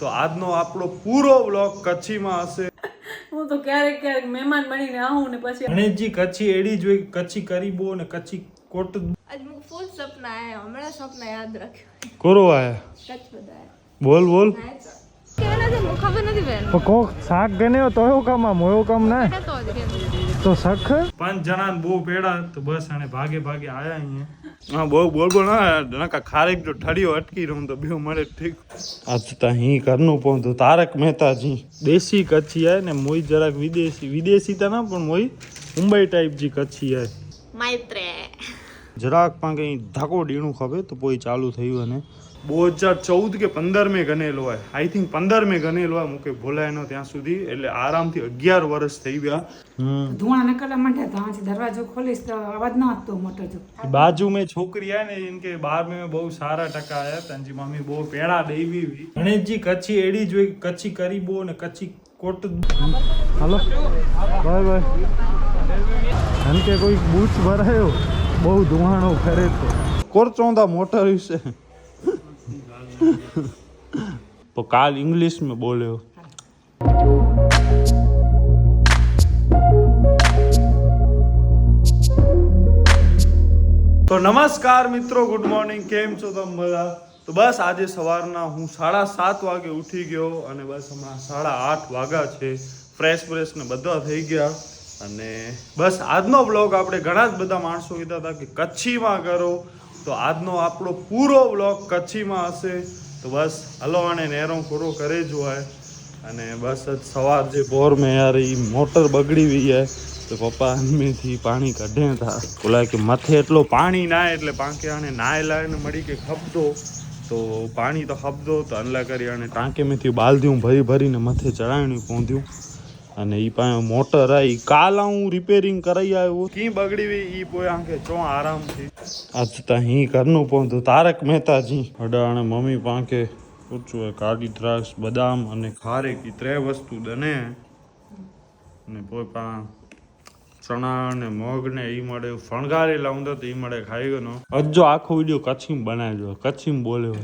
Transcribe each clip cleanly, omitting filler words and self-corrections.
તો આજનો આપણો પૂરો વ્લોગ કચ્છીમાં હશે. હું તો ક્યારેક ક્યારેક મહેમાન બનીને આવું ને પછી ગણેશજી કચ્છી એડી જોઈ, કચ્છી કરીબો ને કચ્છી કોટ. आज मुझे फुल सपना आया, हमारा सपना याद रखो. કોરો આયા सच बताया. બોલ બોલ કેના છે મુખ ખબર નથી બેન. પકો શાક ગણ્યો તો એવું કામ મોયો કામ ના તો જ કે તો સખ 5 જણા બહુ પેડા તો બસ આને ભાગે ભાગે આયા અહીંયા. હા બોલ બોલ બોલ ના કા ખારેક જો ઠડિયો અટકી રહું તો બેવ મળે ઠીક. આજ તો અહીં ઘરનું પહોંચું તારક મહેતાજી દેશી કચ્છી આય ને મોઈ જરાક વિદેશી તો ના પણ મોઈ મુંબઈ ટાઈપ જી કચ્છી આય માઈત્રે જરાક પણ કઈ ધાકો ડીણું ખબર તો પોઈ ચાલુ થયું અને 2014 કે 15 में ગણેલો હોય. આઈ થિંક 15 में ગણેલો હોય મુકે ભોલાય નો ત્યાં સુધી એટલે આરામથી 11 વર્ષ થઈ ગયા. ધુઆ નીકળવા માંડ્યા તો આથી દરવાજો ખોલીશ તો અવાજ ના આવતો મોટો જો. બાજુ में છોકરી આય ને ઇનકે 12 में બહુ સારા ટકા આયા. તંજી મમ્મી બહુ પેડા દેવી ગણેશજી કચ્છી એડી જોઈ, કચ્છી કરીબો ને કચ્છી કોટ. હાલો બાય બાય. કે કોઈ બૂચ ભરાયો બહુ ધુવાણો કરે તો કોરચોંદા મોટર વિશે તો કાલ इंग्लिश में बोल्यो. તો નમસ્કાર મિત્રો, ગુડ મોર્નિંગ, કેમ છો તમે બધા? તો બસ આજે સવારના હું 7:30 વાગે ઉઠી ગયો અને બસ હમણાં 8:30 વાગ્યા છે. ફ્રેશ ને બધા થઈ ગયા અને બસ આજનો વ્લોગ આપણે ઘણા જ બધા માણસો કીધા હતા કે કચ્છીમાં કરો તો આજનો આપણો પૂરો વ્લોગ કચ્છીમાં હશે. તો બસ હલો આને નેરો પૂરો કરે જો હોય અને બસ સવાર જે બોર में यार ये मोटर बगड़ी हुई है तो पप्पा में पानी कढे था बोला कि मथे એટલો પાણી ના એટલે પાંકે આને નાયલા ને મળી કે ખપદો તો પાણી તો ખપદો તો અનલા કરી આને ટાંકે મેથી બાલદીયું ભરીને મથે ચડાવણી પહોંચ્યું અને ઈ પાસે મોટર આવી કાલ હું રિપેરિંગ કરાઈ આવ્યો કી બગડી हुई ઈ પોય આંકે ચો આરામથી આજ તો અહીં ઘરનું પહોંચ્યું તારક મહેતાજી અડાણે મમ્મી પાંકે પૂછું કાળી દ્રાક્ષ બદામ અને ખારેક ઈ 3 વસ્તુ દને ને પોય પા ચણા ને મગ ને ઈ મળે ફણગારે લાઉં તો ઈ મળે ખાઈ ગયો અજો આખો વિડિયો કચ્છીમાં બનાવજો કચ્છીમાં બોલ્યો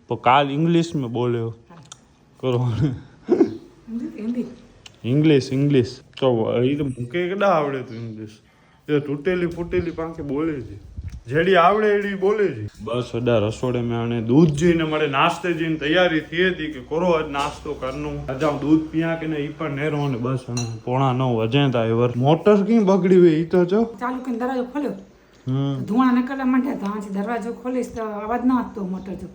તો કાલ इंग्लिश में बोल्यो કરો इंग्लिश તો એ તો મુકે કડા આવડે તો इंग्लिश એ તૂટેલી ફૂટેલી પાંખે બોલે છે જેડી આવડે એડી બોલે છે. બસ અડા રસોડે મેં આને દૂધ જોઈને મળે નાસ્તે જઈને તૈયારી થઈ હતી કે કરો આજ નાસ્તો કરનું અજા દૂધ પીયા કે ને ઈ પણ નેરો ને બસ 8:45 વજેતા એવર મોટર કી બગડી હોય ઈ તો જો ચાલુ કરીને દરવાજો ખોલ્યો ધુઆ નીકળવા માંડ્યા તો આથી દરવાજો ખોલીશ તો અવાજ ના આવતો મોટો જો.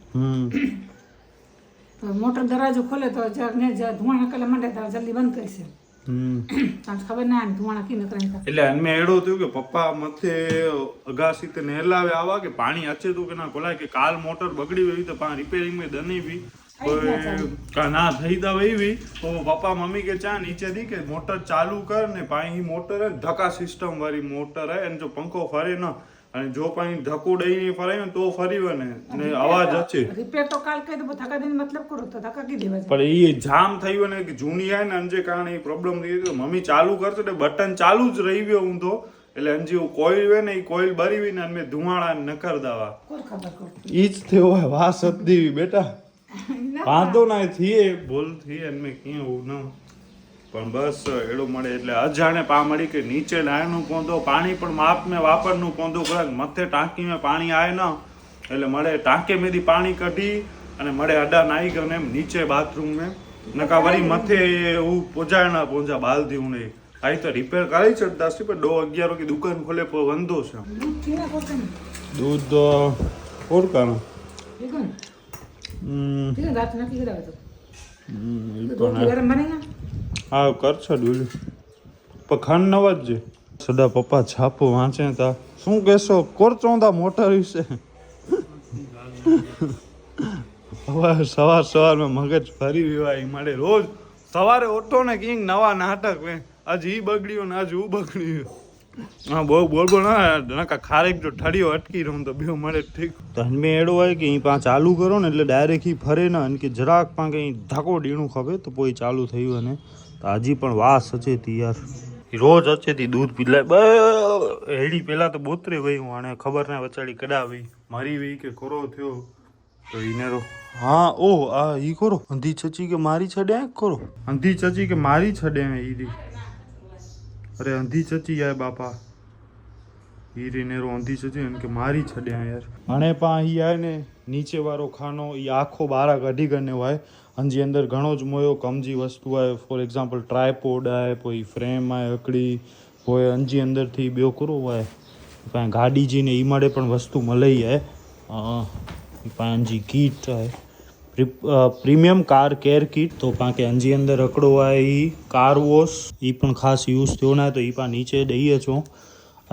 તો મોટર દરવાજો ખોલે તો ધુઆ નીકળવા માંડ્યા તો જલ્દી બંધ કરશે. ખબર ના ધુઆણા કી નીકળે એટલે અનમે એડો થયું કે પપ્પા મથે અગાસી તે નેલાવે આવા કે પાણી અચે તું કે ના કોલાય કે કાલ મોટર બગડી ગઈ તો પા રિપેરિંગ में દની भी का ना થઈ દા વઈ તો પપ્પા મમ્મી કે ચા નીચે દી કે મોટર ચાલુ કર ને પાણી મોટર હે ધક્કા સિસ્ટમ વાળી મોટર હે અને જો પંખો ફરે ના અને જો પાણી ધક્કો દઈ ની ફરે ને તો ફરીવે ને અવાજ અચે રિપેર તો કાલ કહી દો ધક્કા દઈને મતલબ કરો તો ધક્કા કી દેવા પણ ઈ જામ થયું ને કે જૂની આય ને અંજે કારણે પ્રોબ્લેમ થઈ તો મમ્મી ચાલુ કરતો એટલે બટન ચાલુ જ રહી ગયો હું તો એટલે અંજી કોઈલ વે ને ઈ કોઈલ બરીવી ને મે ધુમાડા નકર દાવા કોણ ખબર કરતું ઈ જ થયો વાસ હતી બેટા વાંધો ના થઈએ બોલ થી અને મે ક્યાં હું ન પણ બસ એડો મળે એટલે અજાણે પા મળી કે નીચે નાયનું પોંધો પાણી પણ માપ में વાપરનું પોંધો કરાક મથે ટાંકી में પાણી આય ના એટલે મળે ટાંકે મેથી પાણી કઢી અને મળે અડા નાઈ ગને નીચે બાથરૂમ में નકા વળી મથે હું પોજાણા પોંજા બાલદી હું નહીં આઈ તો રિપેર કરાઈ ચડતા છે પણ 11 की दुकान खोले पर वंदो છે दूध और कानो રાત નક્કી કરાવે તો ગરમ બનેગા હા કરશે ડુલી પણ ખાન નવા જ સદા પપ્પા છાપો વાંચે તા શું કહેશો કોરચોંદા મોટર વિશે સવારમાં મગજ ફરી વિવાય મળે રોજ સવારે ઓટો ને કિંગ નવા નાટક વે આજ ઈ બગડ્યો ને આજ હું બગડ્યું હા બોલ ના ખારેક જો ઠડિયો અટકી રહું તો બેવ મળે ઠીક તો મેં એડો હોય કે અહીં પા ચાલુ કરો ને એટલે ડાયરેક્ટ ઈ ફરે ના અને કે જરાક પા કઈ ધાકો ડીણું ખબર તો પોઈ ચાલુ થયું અને તો હજી પણ વાસ અચેતી યાર રોજ અચેતી દૂધ પીલાય હેડી પેલા તો બોતરે વહી હું આને ખબર ના વચાડી કડા વહી મારી વહી કે કોરો થયો તો ઈનેરો हाँ ओ आ ई करो अंधी चची के मारी छड़े करो अंधी चची के मारी छड़े ईरी अरे अंधी चची है बापा ईरी नेरो अंधी चची इनके मारी छड़े यार हाणे पा ही आए ने नीचे वारो खानो ई आखो बारा कढी करने वाय अंजी अंदर घणो ज मोयो कमजी वस्तु है फॉर एग्जांपल ट्राइपॉड है कोई फ्रेम है अकड़ी होय अंजी अंदर थी ब्यो करो वाय पाण गाड़ी जी ने ई माड़े पण वस्तु मलई है पांजी किट है प्रीमियम कार केयर किट तो पाके अंजी अंदर रखड़ो है ई कार वॉश ई पण खास यूज थयो ना तो ई पा नीचे दईए छो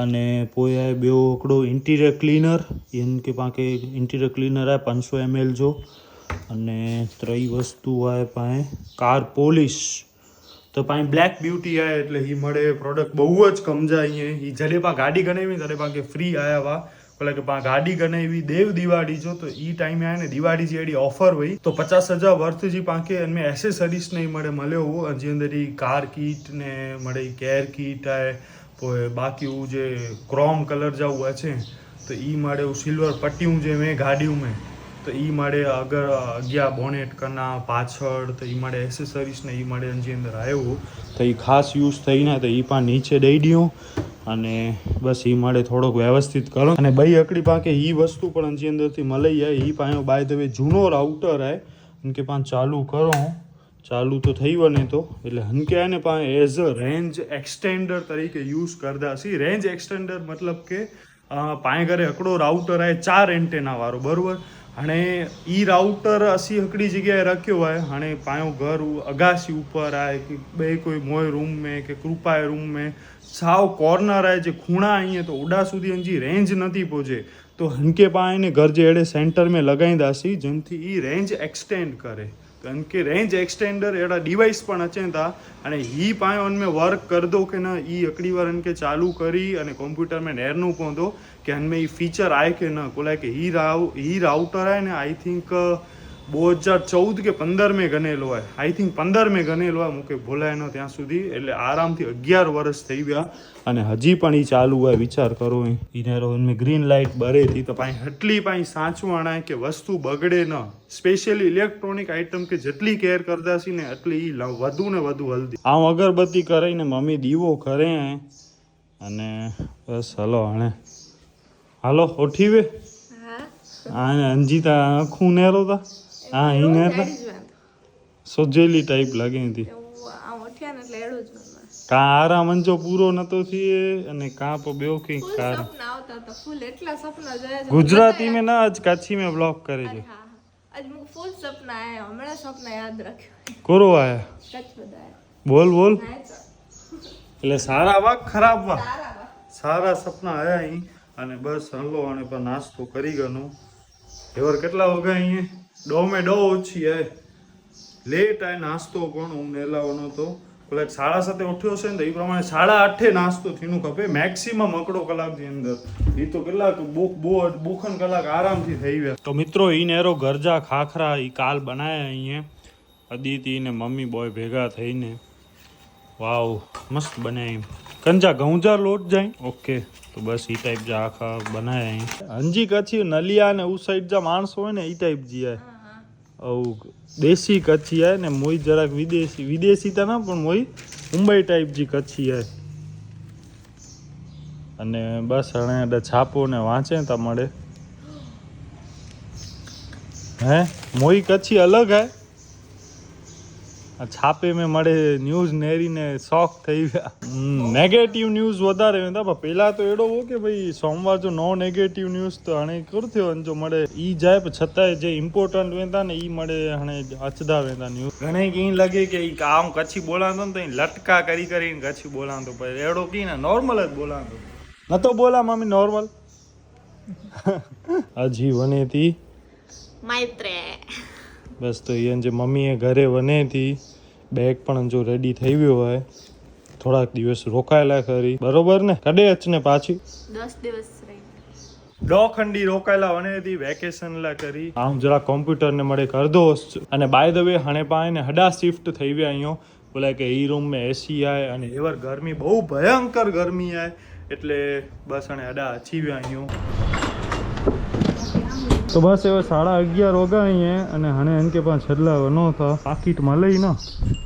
अने पोइ आहे ॿियो हिकिड़ो इंटीरियर क्लीनर इनके पाके इंटीरियर क्लीनर आहे 500 ml जो अने त्रई वस्तु आहे पाए कार पॉलिश तो पाए ब्लैक ब्यूटी आहे એટલે ઈ મળે પ્રોડક્ટ બહુ જ કમજાઈએ ઈ જડે પા ગાડી ગણાવી તડે પાકે ફ્રી આયા વા એટલે કે પા ગાડી ગણાવી દેવ દિવાળી જો તો ઈ ટાઈમે આને દિવાળી જેડી ઓફર હોય તો 50,000 વર્થ जी पाके इनमें एसेसरीज नहीं મળે મળ્યો હો અંજી અંદર ઈ કાર કિટ ને મળે કેર કિટ आहे पोइ बाकी वो जे क्रोम कलर जा हुआ छे तो ई माड़े वो सिल्वर पट्टियों जे में गाड़ियों में तो ई माड़े अगर अग्या बोनेट करना पाछड़ तो ई माड़े एसेसरीज ने ई माड़े अंजी अंदर आयो तो ई खास यूज थई ना तो ई पा नीचे दई दियो अने बस ई माड़े थोड़ोक व्यवस्थित करो अने बई अकड़ी पाके ई वस्तु पण अंजी अंदर थी मलई है ई पायो by the way Juno router है इनके पास चालू करो चालू तो थी वने तो એટલે હનકે આને પાસે એઝ અ રેન્જ એક્સટેન્ડર તરીકે યુઝ કરતા છી રેન્જ એક્સટેન્ડર મતલબ કે પાए ઘરે हिकिड़ो राउटर आहे 4 एंटेना वारो बरोबर हाणे ई राउटर असी हिकिड़ी जॻह रखियो आहे हाणे पायो घर अगासी ऊपर आहे कि ॿिए कोई मोए रूम में कि कृपाए रूम में साव कॉर्नर आहे जे खूणा आहीं तो ओॾा સુધી जी रेंज नथी पहुंचे तो हनके पाए ने घर जे अहिड़े सेंटर में लॻाईंदासीं जिनथी ई रेंज एक्सटेंड करे तो इनके रेंज एक्सटेंडर अड़ा डिवाइस पण अचनि था अने ही पायो उनमें वर्क कर दो कि ना ई अकड़ी बार इनके चालू करी अने कंप्यूटर में नेरनू पवंदो कि इनमें ई फीचर आए कि न कोला के ही राउटर है ने आई थिंक 2014 के 15 में गनेलो है आई थिंक 15 में गनेलो है मूंखे भूलाय न ત્યાં સુધી એટલે આરામથી 11 વર્ષ થઈ ગયા અને હજી પણ ઈ ચાલુ હોય વિચાર કરો ઈને રોન ગ્રીન લાઇટ બરે થી તો પાઈ હટલી પાઈ સાચવાણા કે વસ્તુ બગડે ન સ્પેશિયલી ઇલેક્ટ્રોનિક આઇટમ કે જેટલી કેર કરતા છી ને એટલી વધુ ને વધુ હલ્દી આ અગરબત્તી કરીને મમ્મી દીવો કરે અને બસ હલો હણે હાલો ઉઠીવે હા અંજીતા આખું નેરો તા હા ઈ નેરો સોજેલી ટાઈપ લાગે હતી કા આરામ અંજો પૂરો નતો થઈએ અને કા પર બેઓ કે કાર गुजराती में ना आज कच्छी में ब्लॉग करे जो आज मुझे फुल सपना है हमारा सपना याद रखो कोरो आया कच्छ बदाया बोल बोल એટલે સારા વા ખરાબ વા સારા સપના આયા અહીં અને બસ હલો અને પર નાસ્તો કરી ગયો એવર કેટલા વાગ્યા અહીં ડો મે ડો ઓછી હે લેટ આય નાસ્તો પણ હું નેલાવાનો તો એટલે 7:30 ઉઠ્યો છે ને તો એ પ્રમાણે 8:30 નાસ્તો થીનું ખપે મેક્સિમમ અકડો કલાક ની અંદર એ તો કેટલા બોખન કલાક આરામથી થઈ ગયા તો મિત્રો ઈ નેરો ગરજા ખાખરા ઈ કાલ બનાયા અહીં અદિતિ ને મમ્મી બોય ભેગા થઈને વાવ મસ્ત બનાય કંજા ઘઉંજા લોટ જાય ઓકે તો બસ ઈ ટાઈપ જા આખા બનાયા અહીં અંજી કચ્છી નલિયા ને ઉ સાઈડ જા માણસો હોય ને ઈ ટાઈપ जी है औ देसी कच्छी है ने मोई जराक विदेशी विदेशी तो ना पण मोई मुंबई टाइप जी कच्छी है अने बस हणे छापो ने वांचे तो मळे है मोई कच्छी अलग है छापे में मळे न्यूज नेरी ने शॉक થઈ ગયા નેગેટિવ ન્યૂઝ વધારે વેંદા પણ પહેલા તો એડો હો કે ભાઈ સોમવાર જો નો નેગેટિવ ન્યૂઝ તો હણે કરથ્યો અંજો મળે ઈ જાય પણ છતાંય જે ઇમ્પોર્ટન્ટ વેંદા ને ઈ મળે હણે અચદા વેંદા ન્યૂઝ ઘણે કી લાગે કે ઈ કામ કચ્છી બોલાતો ને તો લટકા કરી કરીને કચ્છી બોલાતો પણ એડો કી ને નોર્મલ જ બોલાતો નતો બોલા મમ્મી નોર્મલ હજી વને થી मैत्रे बस तो ये जे मम्मी ए घरे वने थी बैग पण जो रेडी થઈ ગયો હોય થોડાક દિવસ રોકાયેલા ખરી બરોબર ને કડે અચને પાછી 10 દિવસ રહી દો ખંડી રોકાયેલા વને થી વેકેશન લા કરી આમ જરા કોમ્પ્યુટર ને મળે કર દો અને બાય ધ વે હણે પાએ ને હડા શિફ્ટ થઈ ગયા અહીંયો બોલે કે ઈ રૂમ में एसी आए અને એવર ગરમી બહુ ભયંકર ગરમી આય એટલે બસ હણે હડા અચી ગયા અહીંયો તો બસ હવે 11:30 વાગ્યા અહીંયા અને હણે એમ કે પાંચ છેલ્લા વનો હતા પાકીટ મળે ન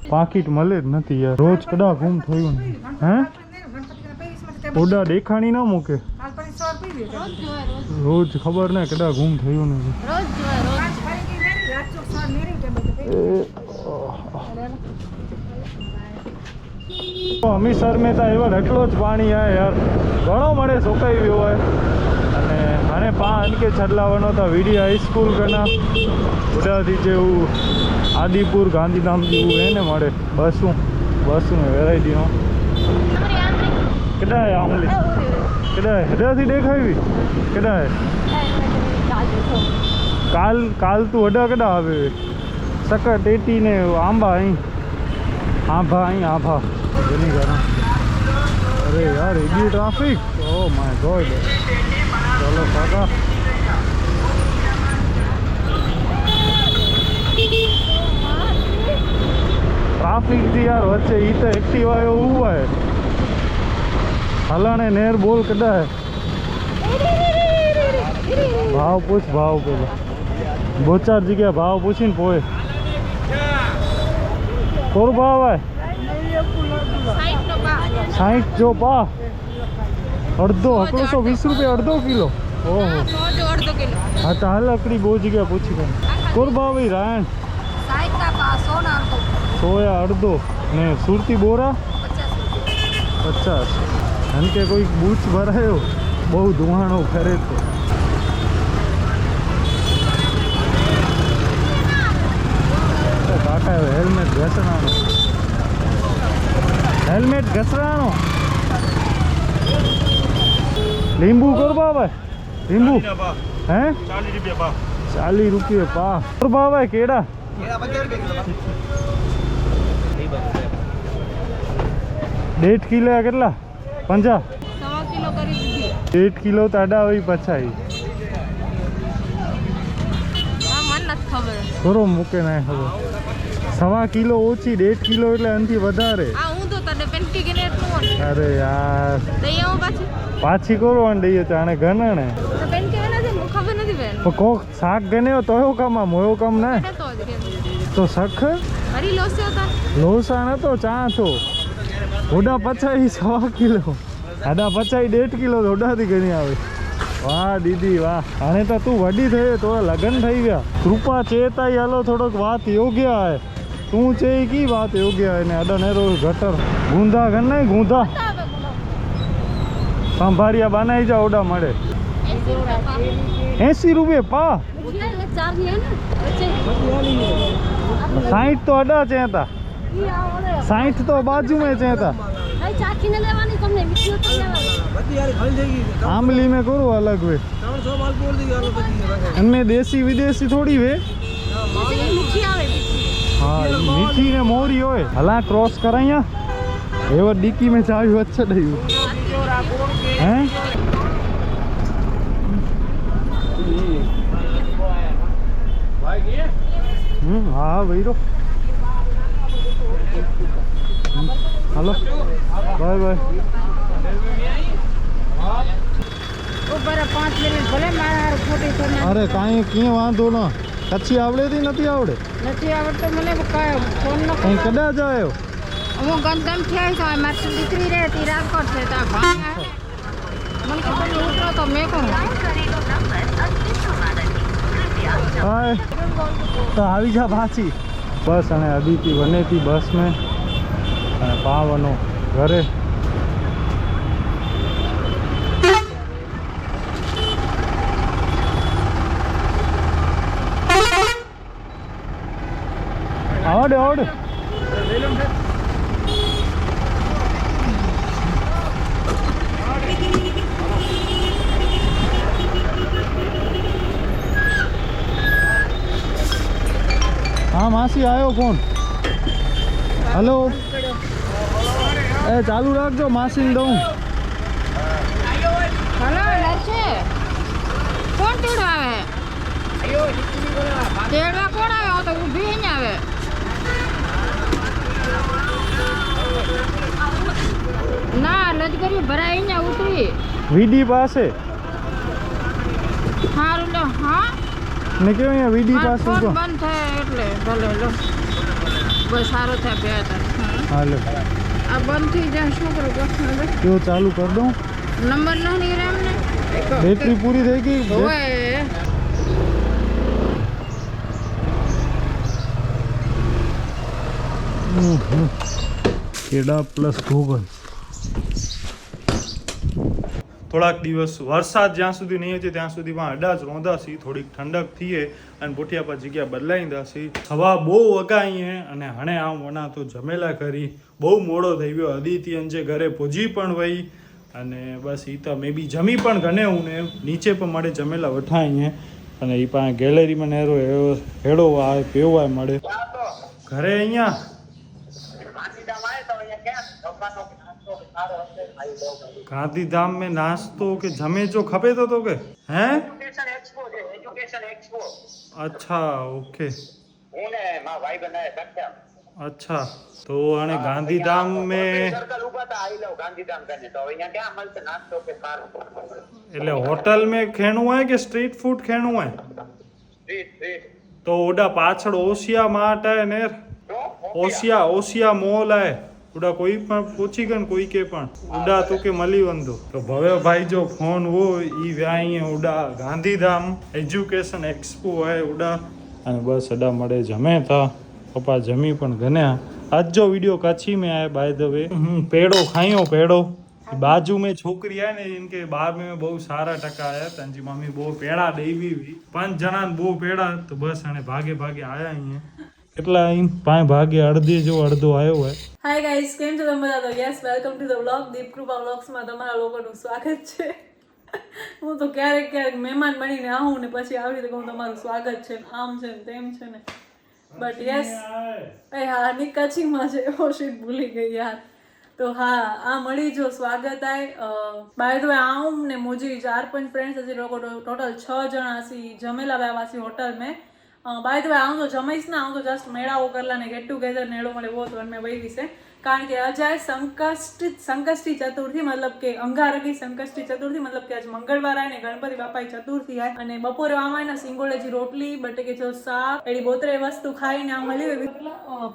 પાકીટ મળે જ નથી યાર રોજ કડા ગુમ થયું ને હે ઓડા દેખાણી ના મૂકે રોજ ખબર ને કડા ગુમ થયું ને અમીસર મેં તો એવા એટલો જ પાણી આવે યાર ઘણો મળે સુકાઈ ગયો હોય અને મને કે છડલાવાનો था वीडी हाई स्कूल करना उडाથી જેવું આદિપુર ગાંધીધામ જેવું હે ને મળે બસું વેરાયટી નો કેડા આમલી કેડા હેડાથી દેખાવી કેડા કાલ તું હડા કેડા આવે સકર ટેટી ને આંબા અહીં આભા જની ઘણા અરે યાર એડી ટ્રાફિક ઓ માય ગોડ चलो काका ट्राफिक थी यार वच्चे ई तो एक्टिवा हुआ है हलाने नेर बोल कदा है भाव पूछ भाव पेला दो चार जगह भाव पूछी ने पोए कोर भाव है 60 जो पा अर्धो हकड़ो 120 रुपया अर्धो किलो ओहो 100 जो अर्धो किलो हाँ तो हाल लकड़ी बहुत जगह पूछी कर कोर भाव ही रायन 60 का पा 100 ना अर्धो 100 या अर्धो ने सुरती बोरा 50 हम के कोई बूच भरायो बहु धुआणो करे तो काका हेलमेट घसरानो लींबू कर बाबा लींबू हैं 40 रुपये पा और बाबा केड़ा 1.5 किलो કેટલા 50 1.5 કિલો કરી દીધી 1 કિલો તાડા હોય પછાઈ આ મન નથી ખબર થોરો મૂકે ના ખબર 1.5 કિલો ઓછી 1.5 કિલો એટલે અંથી વધારે આ હું તો તને 50 કિલો એટલું અરે યાર દઈ આવું પાછી કરો અને દઈએ ચાણે ગણણે તો બેન કે ના છે ખબર નથી બેન તો કોક શાક ગણ્યો તો એવો કામ આ મોયો કામ ના તો સખ હરી લોસા ન તો ચા છો ઓડા પચાઈ 100 કિલો આડા પચાઈ 1.5 કિલો ઓડાથી ગણી આવે વાહ દીદી વાહ આને તો તું વડી થઈ તો લગન થઈ ગયા કૃપા ચેતાઈ હાલો થોડોક વાત યોગ્ય હે તું ચે કી વાત યોગ્ય હે ને આડા નેરો ગટર ગુંદા ગણ નહીં ગુંદા संभारिया बनाई जा ओडा मड़े 80 रुपये पा 60 तो अड्डा चेता 60 तो बाजू में चेता आमली में करो अलग वे इनमें देसी विदेशी थोड़ी वे हाँ मीठी ने मोरी होए हला क्रॉस कराया एवर डिक्की में चावी अच्छा नहीं हैं हाँ भाई रो हेलो बाय बाय अरे कहीं किए वांधो ना कच्ची आवड़े थी नहीं आवड़े तो मैंने फोन न कहीं कदा जायो હું ગંદમ થઈ તો મારી દીકરી રહેતી રાજકોટ છે તો ભાઈ મને કે તમે ઉતરો તો મેં કહું हाय तो આવી જા પાછી બસ અને અદિતિ બનેતી બસ में અને પાવનો ઘરે આવડે આવડે हाँ मासी आयो फोन हेलो ए चालू रखो मासी ने दऊं हेलो लच्छे कोण तेड़ावे तेड़वा कोण आवे तो ઊભી ન આવે ના લજકરી ભરાઈ ને ઉતરી વીડી પાસે હારું લો હા ને કેવું અહીંયા વીડી પાસે ફોન તો બંધ થાય એટલે ભલે લો બસ સારો થાય બે તારીખ હાલે આ બંધ થઈ જાય શું કરું પ્રશ્ન કેવું ચાલુ કરી દઉં નંબર નહીં રહે એમને બેટરી પૂરી થઈ ગઈ હોય કેડા પ્લસ ગૂગલ થોડાક દિવસ વરસાદ જ્યાં સુધી નહીં છે ત્યાં સુધીમાં અડાજ રોંધાશી થોડીક ઠંડક થઈએ અને પોઠિયા પર જગ્યા બદલાઈ દાશી હવા બહુ વગાઈ હે અને હણે આમ વના તો જમેલા કરી બહુ મોડો થઈ ગયો અદિતિ અંજે ઘરે પહોંચી પણ વઈ અને બસ એ તો મે બી જમી પણ ગણે હું ને નીચે પણ મળે જમેલા વઠાઈ હે અને એ પાસે ગેલેરીમાં નેરો હેડો આવે પેવાય મળે ઘરે અહીંયા ગાંધીધામ में नाश्तो के जमे जो खपे तो के हैं अच्छा ओके अच्छा तो हाणे गांधीधाम में એટલે હોટલ में ખેણું હોય કે સ્ટ્રીટ ફૂડ ખેણું હોય તો ઓડા પાછળ ઓસિયા માર્ટ है ને ઓસિયા મોલ है उड़ा कोई पण पूछी गन कोई के पण उड़ा तो के मली वंदो तो भवे भाई जो फोन वो ई व्याई है उड़ा गांधीधाम एजुकेशन एक्सपो है उड़ा અને બસ અડા મળે જમે તા પપ્પા જમી પણ ગન્યા આજ જો વિડિયો કચ્છી में आया बाय द वे पेड़ो खाइयो पेड़ो बाजू में छोकरी है ने इनके 12 में बहुत सारा टका आया तंजी मम्मी बो पेड़ा देवी भी 5 जना बो पेड़ा तो बस અને ભાગે ભાગે આયા અહીં એટલા અહીં પાંચ ભાગે અડધી જો અડધો આવ્યો હોય હાય ગાઈસ કેમ છો તમે બધા તો yes welcome to the vlog Deep Krupa વ્લોગ્સમાં તમારા લોકોનું સ્વાગત છે હું તો ક્યારેક ક્યારેક મહેમાન બનીને આવું ને પછી આવી રીતે કહું તમારું સ્વાગત છે ને આમ છે ને તેમ છે ને બટ યસ એ હા ની કચ્છીમાં છે ઓ શીટ ભૂલી ગઈ યાર તો હા આ મળી જો સ્વાગત આય બાય ધ વે આઉં ને મુझे 4-5 फ्रेंड्स अजी लोग टोटल 6 जना सी जमेला व्यावासी होटल में बाय द वे आऊँ तो जमीस ना आऊँ तो जस्ट मेड़ा वो कर लाने गेट टुगेदर नेड़ो मळे वो तो मैं वही विषय कारण के अजय संकष्टी चतुर्थी मतलब के अंगारकी संकष्टी चतुर्थी मतलब के आज मंगलवार आए ने गणपति बापा चतुर्थी आए અને બપોરે આમાં ને સિંગોળેજી રોટલી બટેકે જો શાક એડી બોતરે વસ્તુ ખાઈને આ મળી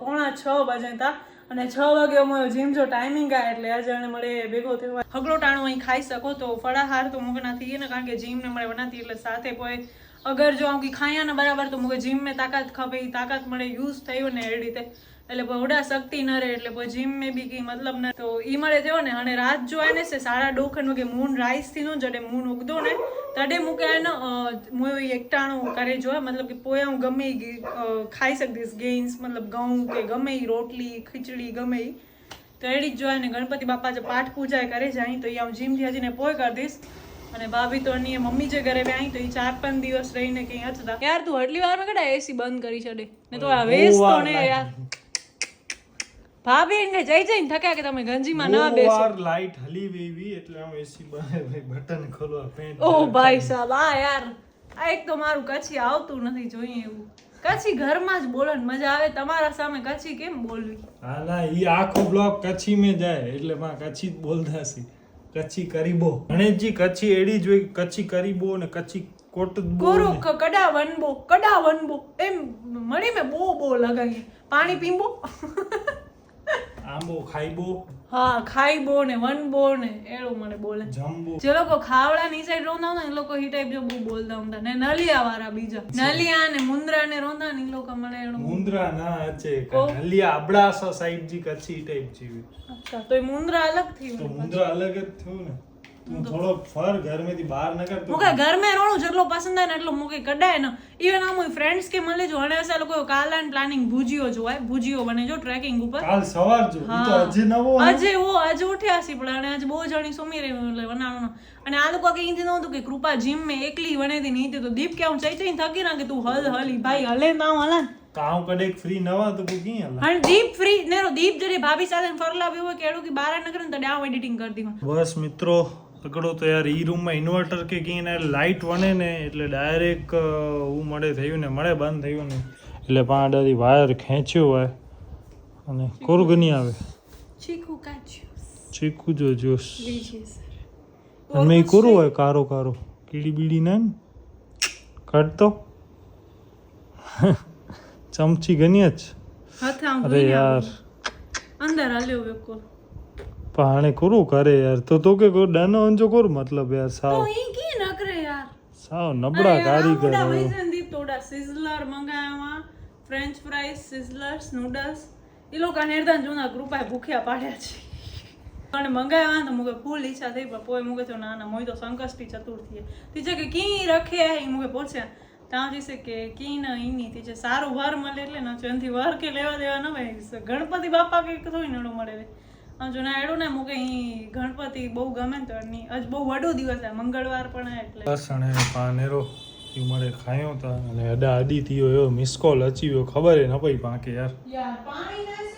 5:45 વાગે તા અને 6 વાગે અમારો જીમ જો ટાઈમિંગ આ એટલે આજે અને મળે ભેગો થયો હગલો ટાણો અહીં ખાઈ શકો તો ફળાહાર તો મુગના થી ને કારણ કે જીમ ને મળે બનાતી એટલે સાથે કોઈ अगर जो आऊँ की खाया ना बराबर तो मुझे जिम में ताकत खपे ताकत मळे यूज थयो ने ए रीते એટલે ઓડા શક્તિ ન રહે એટલે પછી જીમ में बी की मतलब न तो ઈ મળે થયો ને અને રાત જો આને से 2:30 વાગે મૂન રાઈસ થી નો જડે મૂન ઉગદો ને તડે મુકે ને મોય એકટાણું કરે જો मतलब કે પોયા હું ગમે ખાઈ શકીશ ગેન્સ मतलब ઘઉં કે ગમે રોટલી ખીચડી ગમે તો એડી જ જો ને ગણપતિ બાપા જે પાઠ પૂજા કરે જાય તો ઈ હું જીમ થી હજી ને પોય કરી દઈશ અને ભાભી તો ની મમ્મી જે ઘરે બે આવી તો ઈ 4-5 દિવસ રહીને કઈ હતા યાર તું આટલી વાર માં કડા એસી બંધ કરી છડે ને તો આ વેસ તો ને યાર ભાભી ને જઈ જઈને થક્યા કે તમે ગંજીમાં ના બેસો વાર લાઈટ હલી વેવી એટલે હું એસી બંધ બટન ખોલવા પેન્ટ ઓ ભાઈ સાહેબ આ યાર આ એક તો મારું કચ્છી આવતું નથી જોઈએ એવું કચ્છી ઘરમાં જ બોલન મજા આવે તમારા સામે કચ્છી કેમ બોલવી હા ના ઈ આખો બ્લોક કચ્છી में જાય એટલે માં કચ્છી જ બોલતા સી કચ્છી કરીબો ગણેશજી કચ્છી એડી જોઈ કચ્છી કરીબો ને કચ્છી કોટ કોરો કડા વનબો એમ મળી મે બો લગાવી પાણી પીંબો આંબો ખાઈબો હા ખાઈબો ને વનબો ને એળું મને બોલે જમ્બો જે લોકો ખાવડા ની સાઈડ રોંધા ને એ લોકો ઈ ટાઈપ જો બહુ બોલતા હતા ને નલિયા વાળા બીજા નલિયા ને મુંદ્રા ને રોંધા ને ઈ લોકો મને એળું મુંદ્રા ના અચે નલિયા અબડાસા સાઈડ જી કચ્છી ટાઈપ જીવી અચ્છા તો ઈ મુંદ્રા અલગ થી તો મુંદ્રા અલગ જ થયું ને તું થોડો ફર ઘર મેથી બહાર ન કર તો મુકે ઘર મે રોણું જેટલો પસંદ આવે ને એટલો મુકે કડાય ને ઈવન આ મોય ફ્રેન્ડ્સ કે મળે જો અને અસા લોકો કાલાન પ્લાનિંગ ભુજીયો જોવાય ભુજીયો બને જો ટ્રેકિંગ ઉપર કાલ સવાર જો ઈ તો અજે નવો આજે ઉઠ્યા સી પણ અને આજે બહુ જણી સુમી રહી એટલે બનાવવાનો અને આ લોકો કે ઈંધી નહોતું કે કૃપા જીમ મે એકલી વણેતી નહીં તો દીપ કે હું ચઈ થકી ના કે તું હલી ભાઈ હલે ના હલા કામ કડેક ફ્રી નવા તો કી હલા અને દીપ ફ્રી નેરો દીપ જરે ભાભી સાથે ફરલાવ્યો હોય કેડું કે બાર ન કરે ને તો ડાવ એડિટિંગ કરતી બસ મિત્રો પકડો તો યાર ઈ રૂમમાં ઇન્વર્ટર કે કીને લાઇટ વણે ને એટલે ડાયરેક્ટ હું મળે થયું ને મળે બંધ થયું ને એટલે પાંડાથી વાયર ખેંચ્યો હોય અને કોરગની આવે ચીકુ કાચ્યું ચીકુ જો જોશ લીજીએ સર અને ઈ કોરો હોય કારો કીડી બીડી ના કાઢતો ચમચી ગણી જ હાથે આમ અરે ધોઈને યાર આવું. અંદર હાલ્યો બિલકુલ પાણે કરું કરે યાર તો કે કોઈ દાનો અંજો કર મતલબ યાર તો સાવ ઈ કી ન કરે યાર સાવ નબળા કારીગર થોડા હવે. વૈસન દી થોડા સિઝલર મંગાવ્યા ફ્રેન્ચ ફ્રાઈઝ સિઝલર્સ નૂડલ્સ એ લોકો હેરદાન જૂના ગ્રુપાએ ભૂખ્યા પાડ્યા છે અને મંગાવ્યા તો મુકે ફૂલ ઈચ્છા થઈ પણ પોઈ મુકે તો ના ના મોય તો સંકષ્ટી ચતુર્થી તીજે કે કી રખે એ મુકે પૂછ્યા ત્યાં જઈશે કે કી ન ઈની તીજે સારું વાર મળે એટલે ન એનાથી વાર કે લેવા દેવા ન હોય ગણપતિ બાપા કે થોડી નડો મળે જો ના એડું ને મુકે ઈ ગણપતિ બહુ ગમે ને તો એની આજ બહુ વડો દિવસ છે મંગળવાર પણ એટલે લસણ પાનેરો ઈ મળે ખાયો તા અને અડા અડી થયો એવો મિસ કોલ અચીવ્યો ખબર એ ન પઈ પાંકે યાર યાર પાણી ના